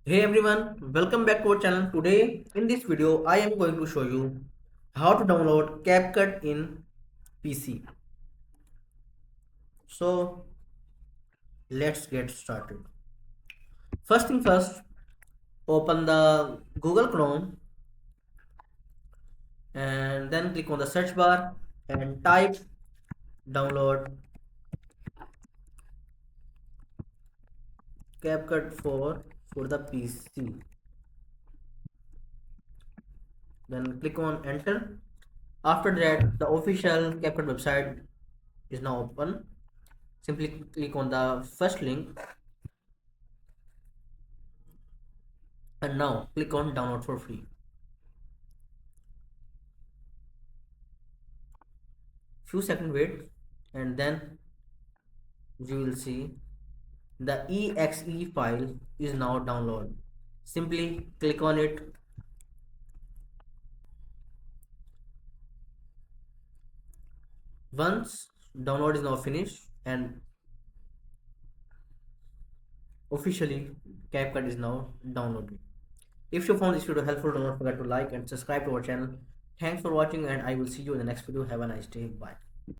Hey everyone, welcome back to our channel. Today in this video I am going to show you how to download CapCut in PC. So let's get started. First thing first, open the Google Chrome and then click on the search bar and type download CapCut for the PC. Then click on enter. After that, the official CapCut website is now open. Simply click on the first link and now click on download for free. Few seconds wait and then you will see the exe file is now downloaded. Simply click on it. Once download is now finished and officially CapCut is now downloaded. If you found this video helpful, do not forget to like and subscribe to our channel. Thanks for watching and I will see you in the next video. Have a nice day. Bye.